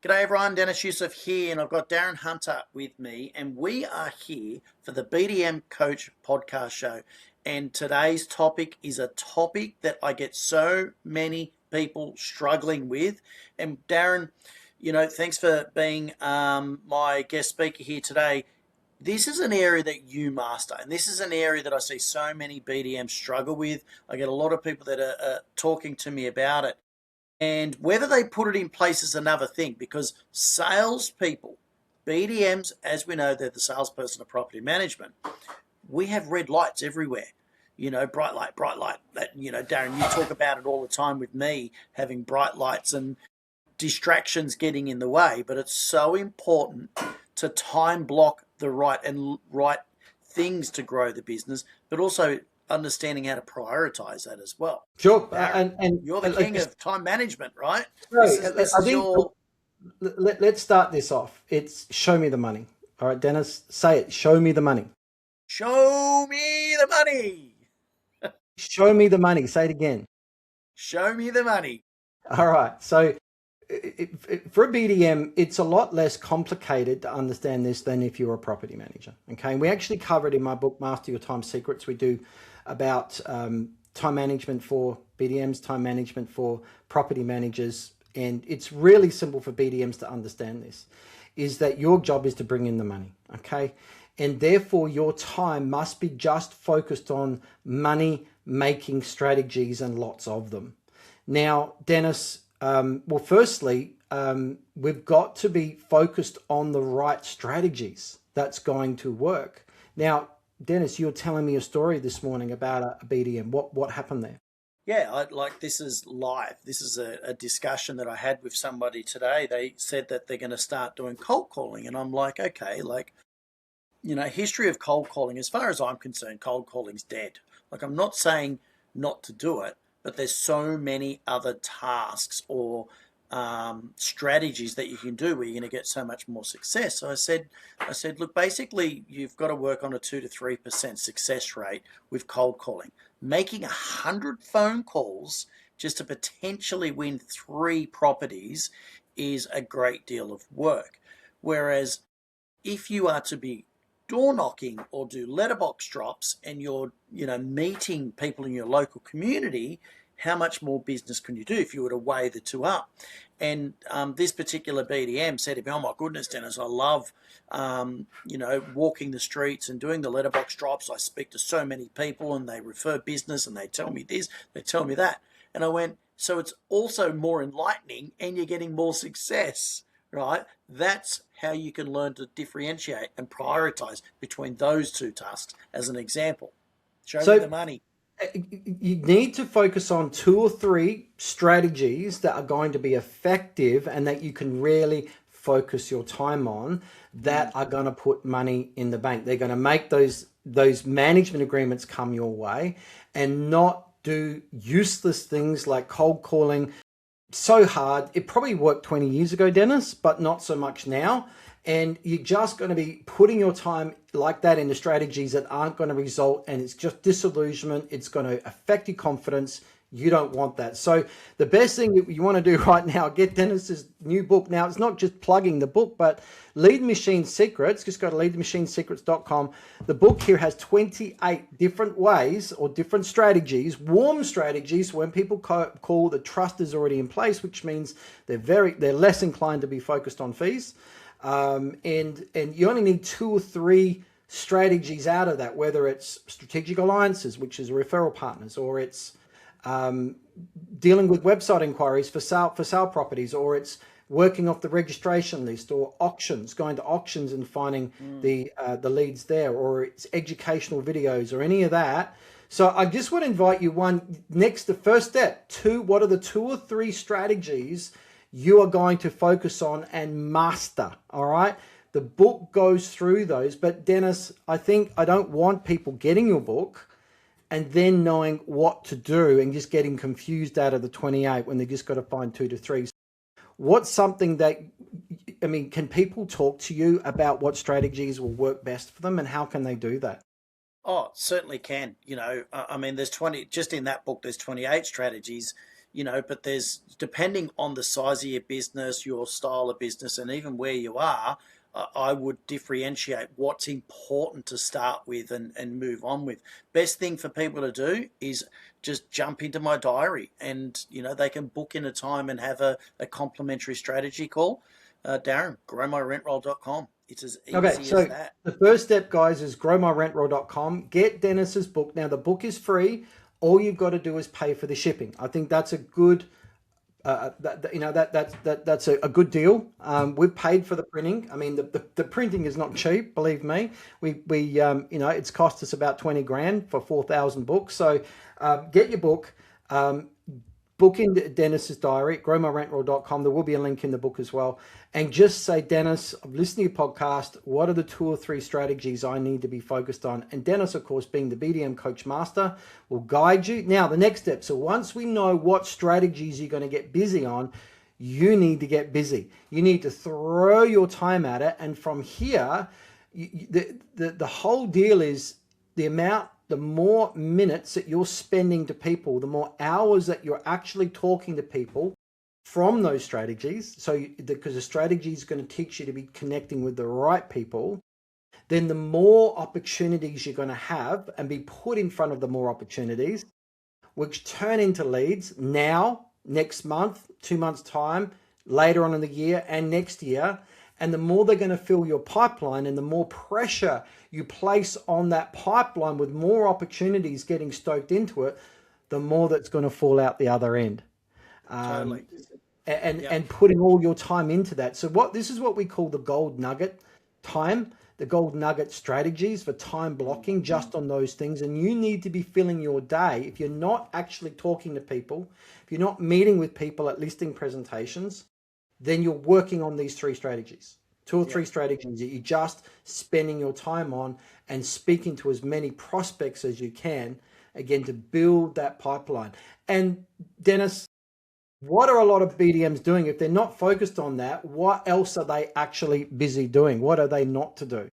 G'day everyone, Deniz Yusuf here, and I've got Darren Hunter with me, and we are here for the BDM Coach podcast show. And today's topic is a topic that I get so many people struggling with. And Darren, thanks for being my guest speaker here today. This is an area that you master, and this is an area that I see so many BDMs struggle with. I get a lot of people that are talking to me about it. And whether they put it in place is another thing, because salespeople, BDMs, as we know, they're the salesperson of property management. We have red lights everywhere, bright light. That, Darren, you talk about it all the time with me, having bright lights and distractions getting in the way. But it's so important to time block the right things to grow the business, but also understanding how to prioritize that as well. Sure. And you're the king of time management, right? Let's start this off. It's show me the money. All right, Deniz, say it. Show me the money. Show me the money. Show me the money. Say it again. Show me the money. All right. So for a BDM, it's a lot less complicated to understand this than if you're a property manager. Okay. And we actually cover it in my book, Master Your Time Secrets. We do about time management for BDMs, time management for property managers. And it's really simple for BDMs to understand this, is that your job is to bring in the money, okay? And therefore your time must be just focused on money making strategies, and lots of them. Now, Deniz, firstly, we've got to be focused on the right strategies that's going to work. Now, Deniz, you were telling me a story this morning about a BDM. What happened there? Yeah, this is live. This is a discussion that I had with somebody today. They said that they're going to start doing cold calling. And I'm like, okay, history of cold calling, as far as I'm concerned, cold calling's dead. I'm not saying not to do it, but there's so many other tasks or strategies that you can do where you're going to get so much more success. So I said, look, basically you've got to work on a 2 to 3% success rate with cold calling. Making 100 phone calls just to potentially win 3 properties is a great deal of work. Whereas if you are to be door knocking or do letterbox drops and you're, meeting people in your local community, how much more business can you do if you were to weigh the two up? And this particular BDM said to me, oh my goodness, Deniz, I love, walking the streets and doing the letterbox drops. I speak to so many people and they refer business and they tell me this, they tell me that. And I went, so it's also more enlightening and you're getting more success, right? That's how you can learn to differentiate and prioritize between those two tasks as an example. Show me the money. You need to focus on 2 or 3 strategies that are going to be effective and that you can really focus your time on, that are going to put money in the bank. They're going to make those management agreements come your way, and not do useless things like cold calling so hard. It probably worked 20 years ago, Deniz, but not so much now. And you're just going to be putting your time like that into strategies that aren't going to result, and it's just disillusionment. It's going to affect your confidence. You don't want that. So the best thing that you want to do right now, get Deniz's new book. Now, it's not just plugging the book, but Lead Machine Secrets. Just go to leadmachinesecrets.com. The book here has 28 different ways or different strategies, warm strategies, when people call the trust is already in place, which means they're less inclined to be focused on fees. And you only need 2 or 3 strategies out of that, whether it's strategic alliances, which is referral partners, or it's dealing with website inquiries for sale properties, or it's working off the registration list, or auctions, going to auctions and finding the leads there, or it's educational videos, or any of that. So I just want to invite you, the first step, what are the 2 or 3 strategies you are going to focus on and master? All right. The book goes through those, but Deniz, I don't want people getting your book and then knowing what to do and just getting confused out of the 28 when they just got to find 2 to 3. What's something that, can people talk to you about what strategies will work best for them, and how can they do that? Oh, certainly can. There's 20, just in that book, there's 28 strategies. but there's, depending on the size of your business, your style of business, and even where you are, I would differentiate what's important to start with and move on with. Best thing for people to do is just jump into my diary, and they can book in a time and have a complimentary strategy call. Darren, growmyrentroll.com. It's as easy as that. The first step, guys, is growmyrentroll.com. Get Deniz's book. Now, the book is free. All you've got to do is pay for the shipping. I think that's a good, that's a good deal. We've paid for the printing. I mean, the printing is not cheap, believe me. We it's cost us about 20 grand for 4,000 books. So get your book. Book in Deniz's diary, growmyrentroll.com. There will be a link in the book as well. And just say, Deniz, I've listened to your podcast. What are the 2 or 3 strategies I need to be focused on? And Deniz, of course, being the BDM Coach Master, will guide you. Now, the next step. So once we know what strategies you're going to get busy on, you need to get busy. You need to throw your time at it. And from here, the whole deal is the more minutes that you're spending to people, the more hours that you're actually talking to people from those strategies. So because the strategy is going to teach you to be connecting with the right people, then the more opportunities you're going to have and be put in front of the more opportunities, which turn into leads now, next month, 2 months time, later on in the year and next year. And the more they're going to fill your pipeline, and the more pressure you place on that pipeline with more opportunities getting stoked into it, the more that's going to fall out the other end. Totally. And putting all your time into that. So this is what we call the gold nugget time, the gold nugget strategies for time blocking just on those things. And you need to be filling your day. If you're not actually talking to people, if you're not meeting with people at listing presentations, then you're working on these 3 strategies, 2 or 3 strategies that you're just spending your time on, and speaking to as many prospects as you can, again, to build that pipeline. And Deniz, what are a lot of BDMs doing? If they're not focused on that, what else are they actually busy doing? What are they not to do?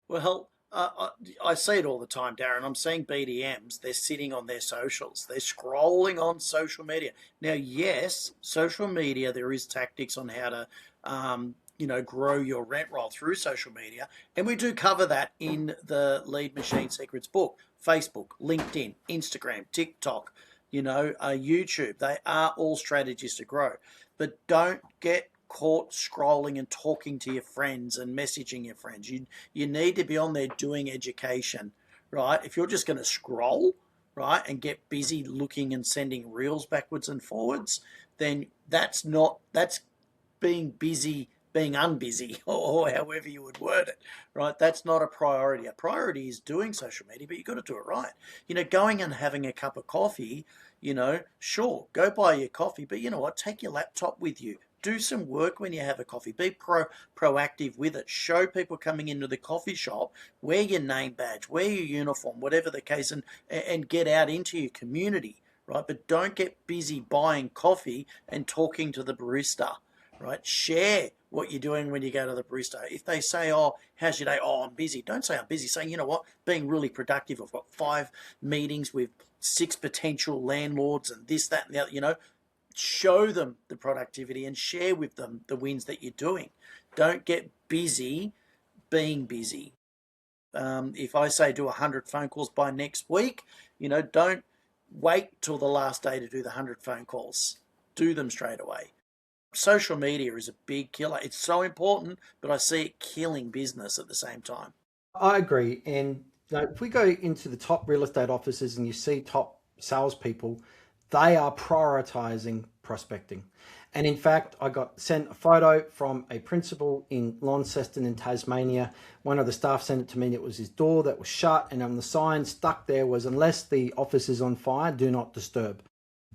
Well, I see it all the time, Darren. I'm seeing BDMs, they're sitting on their socials. They're scrolling on social media. Now, yes, social media, there is tactics on how to, grow your rent roll through social media. And we do cover that in the Lead Machine Secrets book. Facebook, LinkedIn, Instagram, TikTok, YouTube. They are all strategies to grow. But don't get caught scrolling and talking to your friends and messaging your friends. You need to be on there doing education, right? If you're just going to scroll, right, and get busy looking and sending reels backwards and forwards, then that's being busy, being unbusy, or however you would word it, right? That's not a priority. A priority is doing social media, but you've got to do it right. Going and having a cup of coffee, sure, go buy your coffee, but you know what? Take your laptop with you. Do some work when you have a coffee. Be proactive with it. Show people coming into the coffee shop, wear your name badge, wear your uniform, whatever the case, and get out into your community, right? But don't get busy buying coffee and talking to the barista, right? Share what you're doing when you go to the barista. If they say, oh, how's your day? Oh, I'm busy. Don't say I'm busy. Say, you know what? Being really productive. I've got 5 meetings with 6 potential landlords and this, that, and the other, Show them the productivity and share with them the wins that you're doing. Don't get busy being busy. If I say do 100 phone calls by next week, don't wait till the last day to do the 100 phone calls. Do them straight away. Social media is a big killer. It's so important, but I see it killing business at the same time. I agree. And if we go into the top real estate offices and you see top salespeople, they are prioritizing prospecting. And in fact, I got sent a photo from a principal in Launceston in Tasmania. One of the staff sent it to me. It was his door that was shut, and on the sign stuck there was, unless the office is on fire, do not disturb.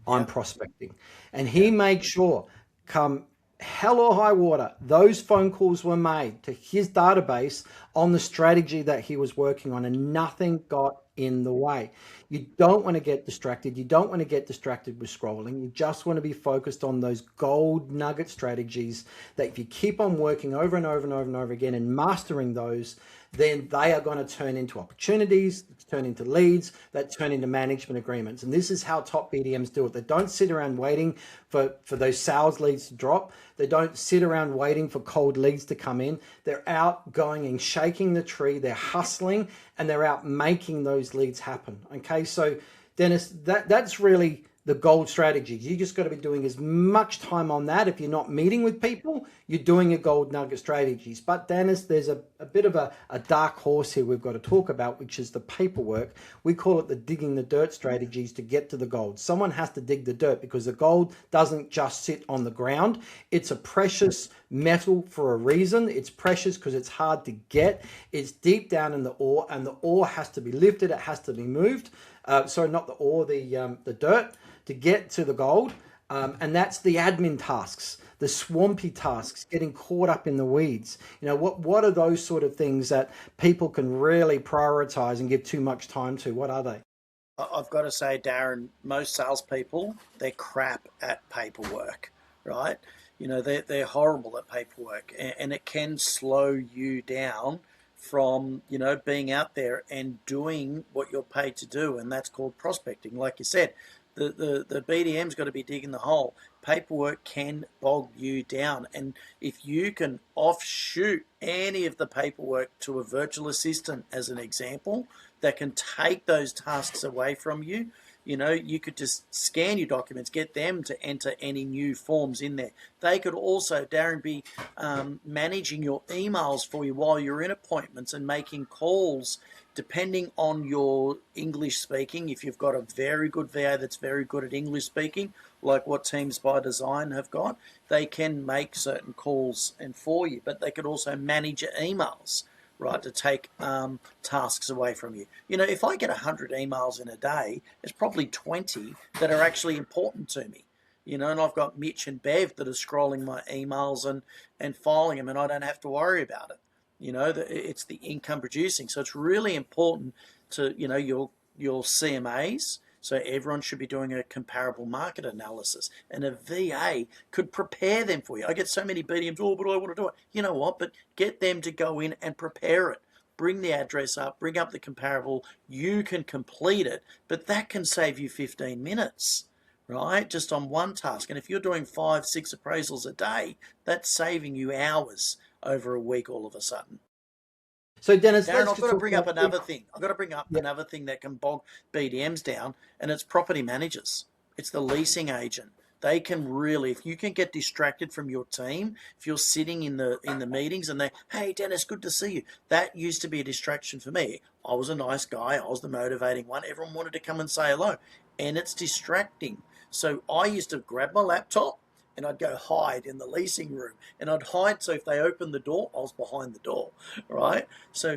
I'm prospecting. And he made sure, come hell or high water, those phone calls were made to his database on the strategy that he was working on, and nothing got in the way. You don't want to get distracted. You don't want to get distracted with scrolling. You just want to be focused on those gold nugget strategies that if you keep on working over and over and over and over again and mastering those, then they are going to turn into opportunities, turn into leads, that turn into management agreements. And this is how top BDMs do it. They don't sit around waiting for those sales leads to drop. They don't sit around waiting for cold leads to come in. They're out going and shaking the tree. They're hustling and they're out making those leads happen. Okay, so Deniz, that's really the gold strategies. You just got to be doing as much time on that. If you're not meeting with people, you're doing your gold nugget strategies. But Deniz, there's a bit of a dark horse here we've got to talk about, which is the paperwork. We call it the digging the dirt strategies to get to the gold. Someone has to dig the dirt because the gold doesn't just sit on the ground. It's a precious metal for a reason. It's precious because it's hard to get. It's deep down in the ore, and the ore has to be lifted. It has to be moved. Sorry, not the ore, the dirt, to get to the gold. And that's the admin tasks, the swampy tasks, getting caught up in the weeds. You know, what are those sort of things that people can really prioritize and give too much time to? What are they? I've got to say, Darren, most salespeople, they're crap at paperwork, right? You know, they're horrible at paperwork, and it can slow you down from, you know, being out there and doing what you're paid to do, and that's called prospecting. Like you said, the BDM's got to be digging the hole. Paperwork can bog you down, and if you can offshoot any of the paperwork to a virtual assistant, as an example, that can take those tasks away from you, you know, you could just scan your documents, get them to enter any new forms in there. They could also, Darren, be managing your emails for you while you're in appointments and making calls, depending on your English speaking. If you've got a very good VA that's very good at English speaking, like what Teams by Design have got, they can make certain calls and for you, but they could also manage your emails, right, to take tasks away from you. You know, if I get 100 emails in a day, there's probably 20 that are actually important to me. You know, and I've got Mitch and Bev that are scrolling my emails and filing them, and I don't have to worry about it. You know, it's the income producing. So it's really important to, you know, your CMAs. So everyone should be doing a comparable market analysis, and a VA could prepare them for you. I get so many BDMs, oh, but I want to do it. You know what? But get them to go in and prepare it. Bring the address up, bring up the comparable. You can complete it, but that can save you 15 minutes, right? Just on one task. And if you're doing 5, 6 appraisals a day, that's saving you hours over a week all of a sudden. So Deniz, Darren, I've got to bring up another thing. I've got to bring up another thing that can bog BDMs down, and it's property managers. It's the leasing agent. They can really, if you can get distracted from your team, if you're sitting in the meetings and they, hey Deniz, good to see you. That used to be a distraction for me. I was a nice guy. I was the motivating one. Everyone wanted to come and say hello, and it's distracting. So I used to grab my laptop and I'd go hide in the leasing room, and I'd hide so if they opened the door, I was behind the door, right? So,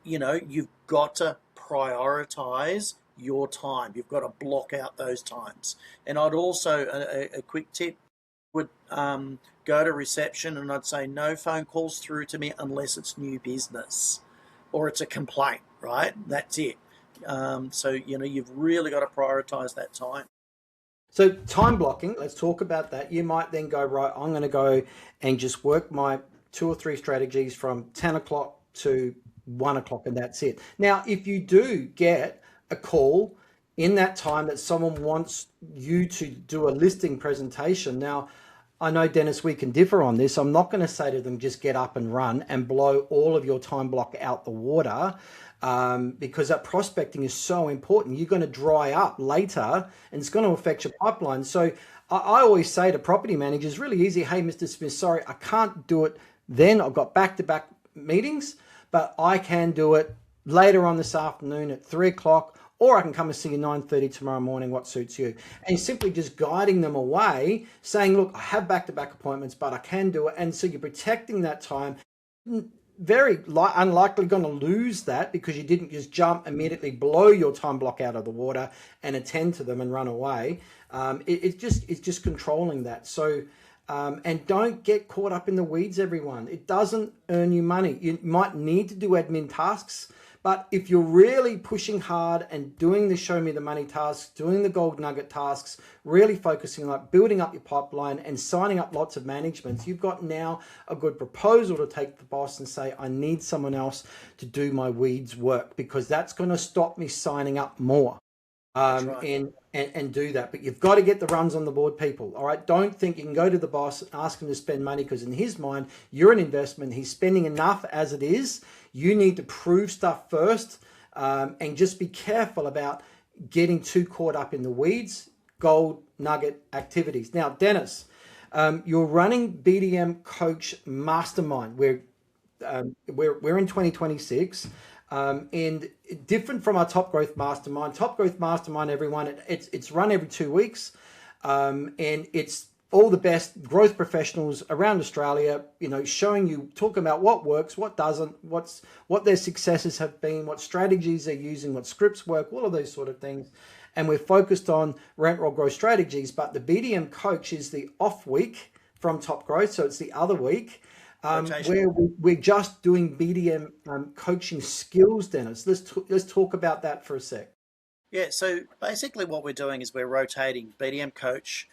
you know, you've got to prioritize your time. You've got to block out those times. And I'd also, a quick tip, would go to reception and I'd say no phone calls through to me unless it's new business or it's a complaint, right? That's it. So, you know, you've really got to prioritize that time. So time blocking, let's talk about that. You might then go, right, I'm going to go and just work my 2 or 3 strategies from 10 o'clock to 1 o'clock, and that's it. Now, if you do get a call in that time that someone wants you to do a listing presentation, now, I know, Deniz, we can differ on this. I'm not going to say to them, just get up and run and blow all of your time block out the water, because that prospecting is so important. You're going to dry up later and it's going to affect your pipeline. So I always say to property managers, really easy. Hey, Mr. Smith, sorry, I can't do it then. I've got back-to-back meetings, but I can do it later on this afternoon at 3 o'clock, or I can come and see you 9:30 tomorrow morning, what suits you. And simply just guiding them away, saying, look, I have back-to-back appointments, but I can do it. And so you're protecting that time. Very unlikely going to lose that because you didn't just jump, immediately blow your time block out of the water and attend to them and run away. It's just controlling that. So And don't get caught up in the weeds, everyone. It doesn't earn you money. You might need to do admin tasks, but if you're really pushing hard and doing the show me the money tasks, doing the gold nugget tasks, really focusing on like building up your pipeline and signing up lots of managements, you've got now a good proposal to take to the boss and say, I need someone else to do my weeds work, because that's going to stop me signing up more. Right. And do that. But you've got to get the runs on the board, people. All right. Don't think you can go to the boss and ask him to spend money, because in his mind, you're an investment. He's spending enough as it is. You need to prove stuff first, and just be careful about getting too caught up in the weeds, gold nugget activities. Now, Deniz, you're running BDM Coach Mastermind. We're in 2026. And different from our Top Growth Mastermind. Top Growth Mastermind, everyone, it's run every 2 weeks, and it's all the best growth professionals around Australia, showing you, talking about what works, what doesn't, what their successes have been, what strategies they're using, what scripts work, all of those sort of things. And we're focused on rent roll growth strategies, but the BDM Coach is the off week from Top Growth, so it's the other week. Where we're just doing BDM coaching skills, Deniz. Let's talk about that for a sec. Yeah, so basically what we're doing is we're rotating BDM coach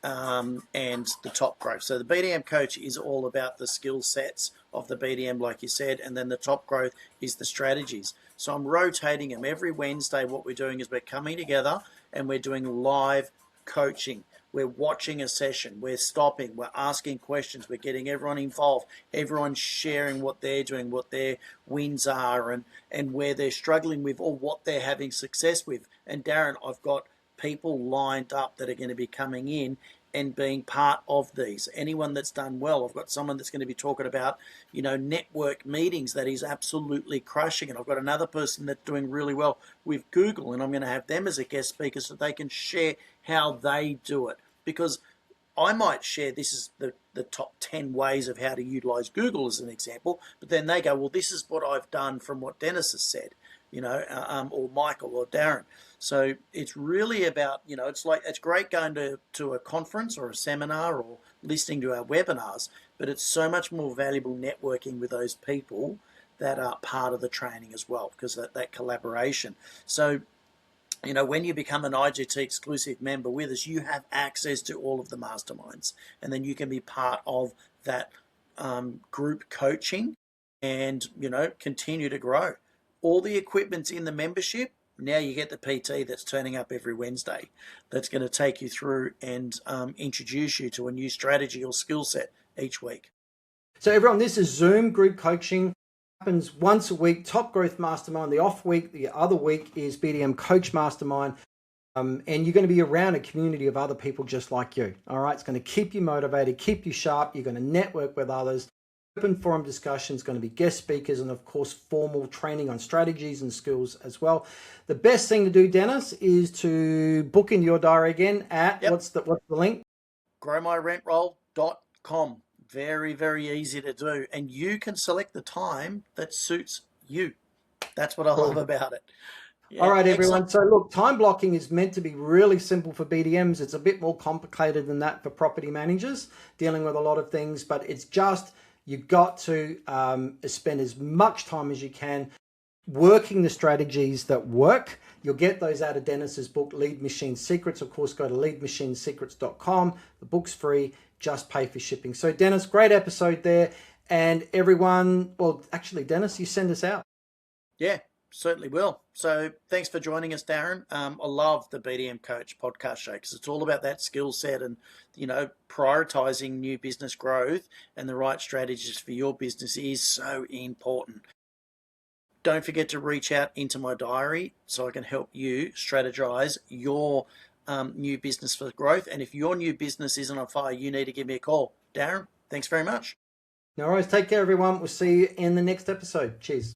and the top growth. So the BDM coach is all about the skill sets of the BDM, like you said, and then the top growth is the strategies. So I'm rotating them every Wednesday. What we're doing is we're coming together and we're doing live coaching. We're watching a session, we're stopping, we're asking questions, we're getting everyone involved, everyone sharing what they're doing, what their wins are, and where they're struggling with, or what they're having success with. And Darren, I've got people lined up that are going to be coming in and being part of these. Anyone that's done well, I've got someone that's going to be talking about, network meetings that is absolutely crushing. And I've got another person that's doing really well with Google, and I'm going to have them as a guest speaker so they can share how they do it. Because I might share this is the top 10 ways of how to utilize Google as an example, but then they go, well, this is what I've done from what Deniz has said, or Michael or Darren. So it's really about, it's great going to a conference or a seminar or listening to our webinars, but it's so much more valuable networking with those people that are part of the training as well, because that collaboration. So, when you become an IGT exclusive member with us, you have access to all of the masterminds, and then you can be part of that group coaching and, continue to grow. All the equipment's in the membership. Now you get the PT that's turning up every Wednesday that's going to take you through and introduce you to a new strategy or skill set each week. So everyone, this is Zoom group coaching. Happens once a week. Top Growth Mastermind. The off week, the other week is BDM Coach Mastermind. And you're going to be around a community of other people just like you. All right. It's going to keep you motivated, keep you sharp. You're going to network with others. Open forum discussions, going to be guest speakers, and of course, formal training on strategies and skills as well. The best thing to do, Deniz, is to book into your diary again at what's the link? growmyrentroll.com. Very, very easy to do. And you can select the time that suits you. That's what I love about it. Yeah, all right, everyone. Excellent. So look, time blocking is meant to be really simple for BDMs. It's a bit more complicated than that for property managers, dealing with a lot of things, but it's just, you've got to spend as much time as you can working the strategies that work. You'll get those out of Deniz's book, Lead Machine Secrets. Of course, go to leadmachinesecrets.com. The book's free. Just pay for shipping. So Deniz, great episode there. And everyone, well, actually, Deniz, you send us out. Yeah, certainly will. So thanks for joining us, Darren. I love the BDM Coach podcast show because it's all about that skill set and, prioritizing new business growth and the right strategies for your business is so important. Don't forget to reach out into my diary so I can help you strategize your new business for growth. And if your new business isn't on fire, you need to give me a call. Darren, thanks very much. No worries. Take care, everyone. We'll see you in the next episode. Cheers.